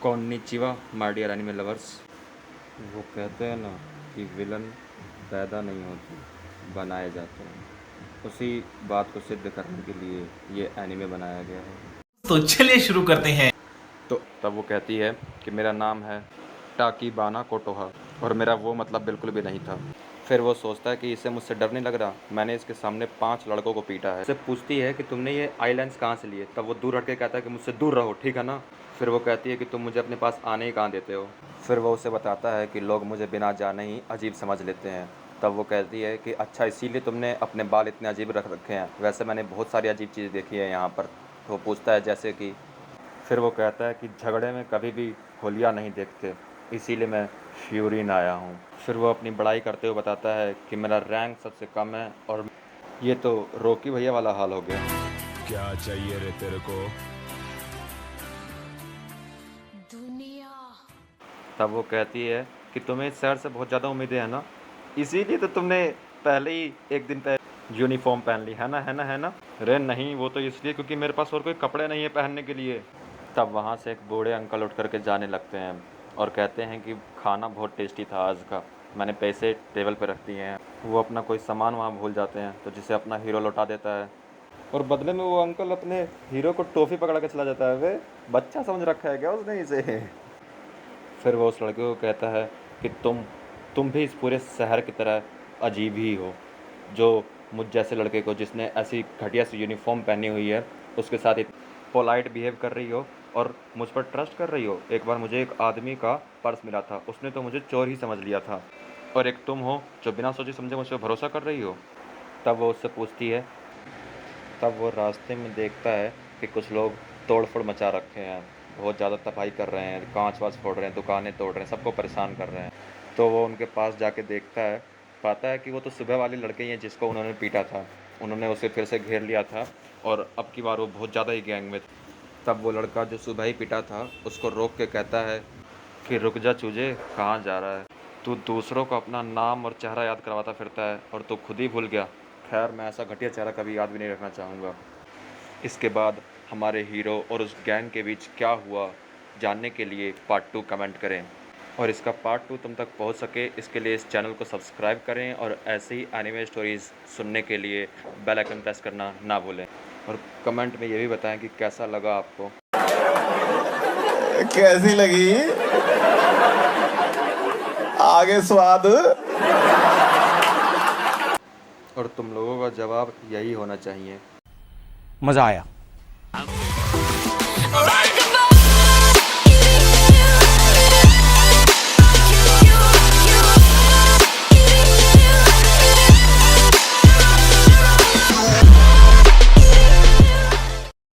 कॉन्निचिवा my dear anime lovers. वो कहते हैं ना कि विलन पैदा नहीं होते, बनाए जाते हैं। उसी बात को सिद्ध करने के लिए ये एनिमे बनाया गया है। तो चलिए शुरू करते हैं। तो तब वो कहती है कि मेरा नाम है टाकीबाना कोटोहा और मेरा वो मतलब बिल्कुल भी नहीं था। फिर वो सोचता है कि इसे मुझसे डर नहीं लग रहा, मैंने इसके सामने 5 लड़कों को पीटा है। इससे पूछती है कि तुमने ये आईलैंड्स कहाँ से लिए? तब वो दूर हट के कहता है कि मुझसे दूर रहो, ठीक है ना? फिर वो कहती है कि तुम मुझे अपने पास आने ही कहाँ देते हो? फिर वो उसे बताता है कि लोग मुझे बिना जाने ही अजीब समझ लेते हैं। तब वो कहती है कि अच्छा, इसीलिए तुमने अपने बाल इतने अजीब रख रखे हैं। वैसे मैंने बहुत सारी अजीब चीज़ें देखी है यहाँ पर। तो वो पूछता है जैसे कि, फिर वो कहता है कि झगड़े में कभी भी होलिया नहीं देखते, इसीलिए मैं फ्यूरिन आया हूँ। फिर वो अपनी बड़ाई करते हुए बताता है कि मेरा रैंक सबसे कम है और ये तो रॉकी भैया वाला हाल हो गया। क्या चाहिए रे तेरे को? दुनिया। तब वो कहती है कि तुम्हें इस शहर से बहुत ज़्यादा उम्मीदें हैं ना, इसीलिए तो तुमने पहले ही एक दिन पहले यूनिफॉर्म पहन ली है ना, है ना, है ना? अरे नहीं, वो तो इसलिए क्योंकि मेरे पास और कोई कपड़े नहीं है पहनने के लिए। तब वहाँ से एक बूढ़े अंकल उठ करके जाने लगते हैं और कहते हैं कि खाना बहुत टेस्टी था आज का, मैंने पैसे टेबल पर रख दिए हैं। वो अपना कोई सामान वहाँ भूल जाते हैं तो जिसे अपना हीरो लौटा देता है और बदले में वो अंकल अपने हीरो को टॉफ़ी पकड़ा के चला जाता है। वे बच्चा समझ रखा है क्या उसने इसे? फिर वो उस लड़के को कहता है कि तुम भी इस पूरे शहर की तरह अजीब ही हो, जो मुझ जैसे लड़के को, जिसने ऐसी घटिया सी यूनिफॉर्म पहनी हुई है, उसके साथ पोलाइट बिहेव कर रही हो और मुझ पर ट्रस्ट कर रही हो। एक बार मुझे एक आदमी का पर्स मिला था, उसने तो मुझे चोर ही समझ लिया था, और एक तुम हो जो बिना सोचे समझे मुझ पर भरोसा कर रही हो। तब वो उससे पूछती है, तब वो रास्ते में देखता है कि कुछ लोग तोड़-फोड़ मचा रखे हैं, बहुत ज़्यादा तबाही कर रहे हैं, काँच-वाँच फोड़ रहे हैं, दुकानें तोड़ रहे हैं, सबको परेशान कर रहे हैं। तो वो उनके पास जाके देखता है, पाता है कि वो तो सुबह वाले लड़के ही हैं जिसको उन्होंने पीटा था। उन्होंने उसे फिर से घेर लिया था और अब की बार वो बहुत ज़्यादा ही गैंग में। तब वो लड़का जो सुबह ही पीटा था उसको रोक के कहता है कि रुक जा चूजे, कहाँ जा रहा है? तू दूसरों को अपना नाम और चेहरा याद करवाता फिरता है और तू खुद ही भूल गया। खैर, मैं ऐसा घटिया चेहरा कभी याद भी नहीं रखना चाहूँगा। इसके बाद हमारे हीरो और उस गैंग के बीच क्या हुआ जानने के लिए पार्ट 2 कमेंट करें, और इसका पार्ट 2 तुम तक पहुंच सके इसके लिए इस चैनल को सब्सक्राइब करें और ऐसे ही एनिमे स्टोरीज़ सुनने के लिए बेल आइकन प्रेस करना ना भूलें, और कमेंट में ये भी बताएं कि कैसा लगा आपको। कैसी लगी? आगे स्वाद। और तुम लोगों का जवाब यही होना चाहिए। मज़ा आया। Alright!